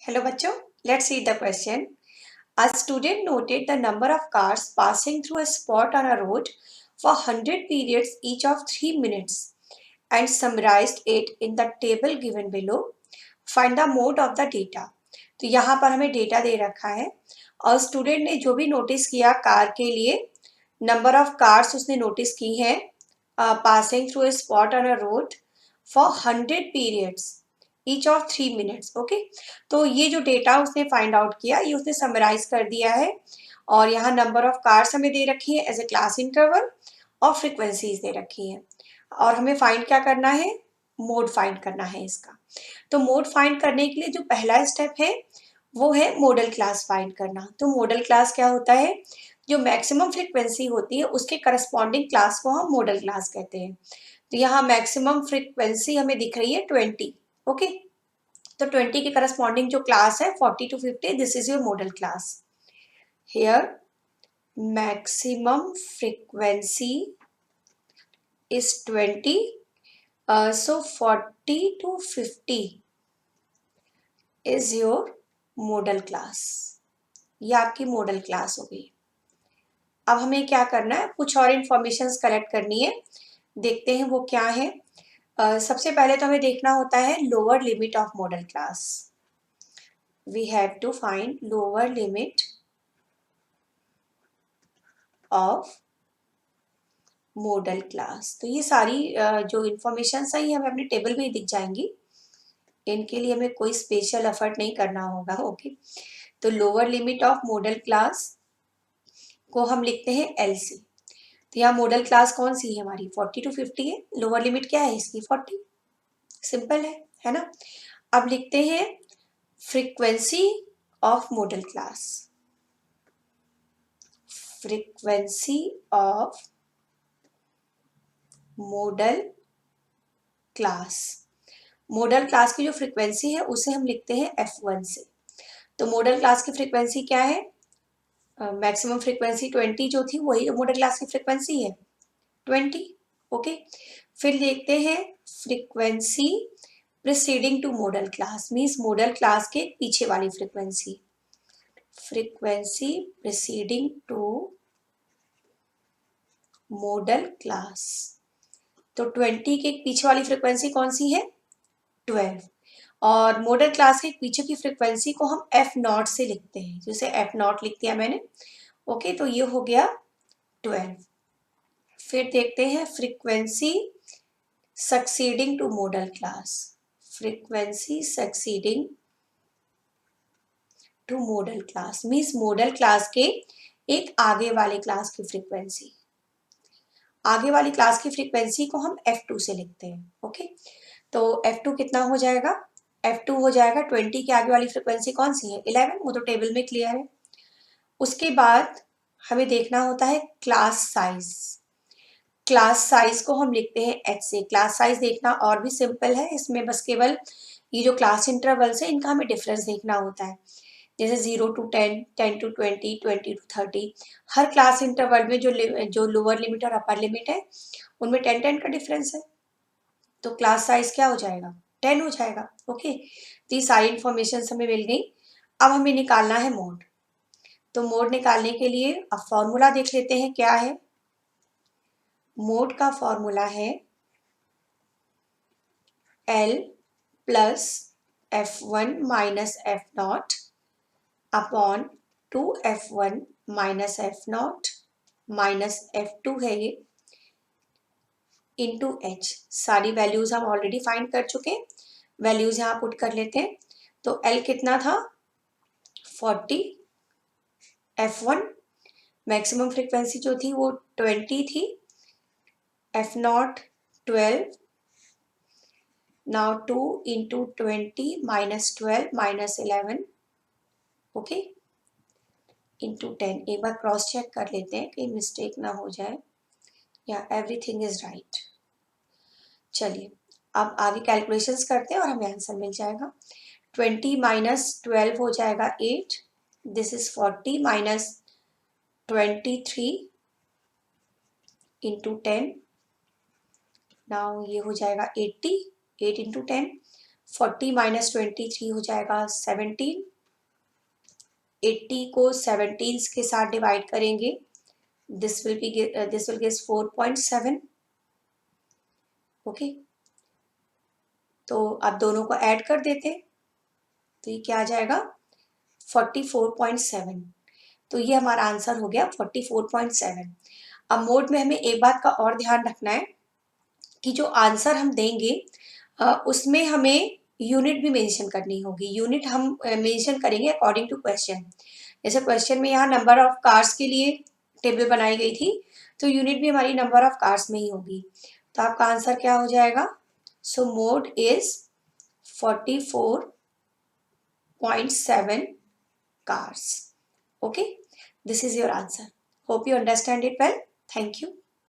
Hello बच्चों, let's read the question. A student noted the number of cars passing through a spot on a road for 100 periods each of 3 minutes and summarized it in the table given below. Find the mode of the data. तो यहाँ पर हमें data दे रखा है और student ने जो भी नोटिस किया कार के लिए, नंबर ऑफ कार्स उसने नोटिस की है passing through a spot on a road for 100 periods each of 3 minutes. Okay, तो ये जो डेटा उसने फाइंड आउट किया ये उसने समराइज कर दिया है और यहाँ नंबर ऑफ कार्स हमें दे रखी है एज ए क्लास इंटरवल और फ्रीक्वेंसीज दे रखी है और हमें फाइंड क्या करना है, मोड फाइंड करना है इसका. तो मोड फाइंड करने के लिए जो पहला स्टेप है वो है मॉडल क्लास फाइंड करना. तो मॉडल क्लास क्या होता है, जो मैक्सिमम फ्रीक्वेंसी होती है उसके करस्पॉन्डिंग क्लास को हम मॉडल क्लास कहते हैं. तो यहाँ मैक्सिमम फ्रीक्वेंसी हमें दिख रही है 20. ओके, तो 20 के करस्पॉन्डिंग जो क्लास है 40 to 50, this is your model class. Here maximum frequency is 20, so 40 to 50 is your model class. ये आपकी मॉडल क्लास हो गई. अब हमें क्या करना है, कुछ और इंफॉर्मेशन कलेक्ट करनी है. देखते हैं वो क्या है. सबसे पहले तो हमें देखना होता है lower limit of modal class. We have to find lower limit of modal class. तो ये सारी जो इंफॉर्मेशन है ये हमें अपने टेबल में ही दिख जाएंगी. इनके लिए हमें कोई स्पेशल एफर्ट नहीं करना होगा. ओके, तो lower limit of modal class को हम लिखते हैं एल से. तो यहाँ मॉडल क्लास कौन सी है हमारी, 40 to 50 है. लोअर लिमिट क्या है इसकी, 40. सिंपल है ना. अब लिखते हैं frequency of modal class. Frequency of modal class. Model class की जो फ्रीक्वेंसी है उसे हम लिखते हैं F1 से. तो मॉडल क्लास की फ्रीक्वेंसी क्या है, मैक्सिमम फ्रीक्वेंसी 20 जो थी वही मॉडल क्लास की फ्रीक्वेंसी है 20. ओके, फिर देखते हैं frequency preceding to modal class, means modal class के पीछे वाली frequency. Frequency preceding to modal class. तो 20 के पीछे वाली फ्रीक्वेंसी कौन सी है, 12. और मॉडल क्लास के पीछे की फ्रीक्वेंसी को हम F0 से लिखते हैं, जैसे F0 लिख दिया मैंने. ओके, तो ये हो गया 12. फिर देखते हैं frequency succeeding to modal class. Frequency succeeding to modal class means modal class के एक आगे वाले क्लास की फ्रीक्वेंसी. आगे वाली क्लास की फ्रीक्वेंसी को हम F2 से लिखते हैं. ओके, तो F2 कितना हो जाएगा, F2 हो जाएगा 20 के आगे वाली फ्रीक्वेंसी कौन सी है, 11. वो तो टेबल में क्लियर है. उसके बाद हमें देखना होता है क्लास साइज. क्लास साइज को हम लिखते हैं H से. क्लास साइज देखना और भी सिंपल है, इसमें बस केवल ये जो क्लास इंटरवल्स है इनका हमें डिफरेंस देखना होता है. जैसे 0 to 10, 10 to 20, 20 to 30, her class interval में जो लोअर लिमिट और अपर लिमिट है उनमें 10 का डिफरेंस है. तो क्लास साइज क्या हो जाएगा, 10 हो जाएगा. ओके, तो ये सारी इंफॉर्मेशन हमें मिल गई. अब हमें निकालना है मोड. तो मोड निकालने के लिए अब फॉर्मूला देख लेते हैं क्या है. मोड का फॉर्मूला है L plus F1 minus F0 upon 2F1 minus F0 minus F2 है ये इंटू H. सारी वैल्यूज हम ऑलरेडी फाइंड कर चुके हैं, वैल्यूज यहाँ पुट कर लेते हैं. तो L कितना था 40, F1 मैक्सिमम फ्रीक्वेंसी जो थी वो 20 थी, F0 12. Now 2 into 20 minus 12 minus 11. Okay, into 10. एक बार क्रॉस चेक कर लेते हैं कहीं मिस्टेक ना हो जाए. या एवरीथिंग इज राइट. चलिए अब आगे कैलकुलेशंस करते हैं और हमें आंसर मिल जाएगा. 20 माइनस 12 हो जाएगा 8. This is 40 minus 23 into 10. Now ये हो जाएगा 80. 8 इंटू 10 40 माइनस 23 हो जाएगा 17, 80 को 17 के साथ डिवाइड करेंगे, दिस विल गिव 4.7। ओके, तो अब दोनों को ऐड कर देते, तो ये क्या आ जाएगा 44.7। तो ये हमारा आंसर हो गया 44.7। अब मोड में हमें एक बात का और ध्यान रखना है कि जो आंसर हम देंगे उसमें हमें यूनिट भी मेंशन करनी होगी। यूनिट हम मेंशन करेंगे अकॉर्डिंग टू क्वेश्चन। जैसे क्वेश्चन में यहाँ नंबर ऑफ कार्स के लिए टेबल बनाई गई थी, तो यूनिट भी हमारी नंबर ऑफ कार्स में ही होगी। तो आपका आंसर क्या हो जाएगा? सो mode is 44.7 cars. Okay, this is your answer. Hope you understand it well. Thank you.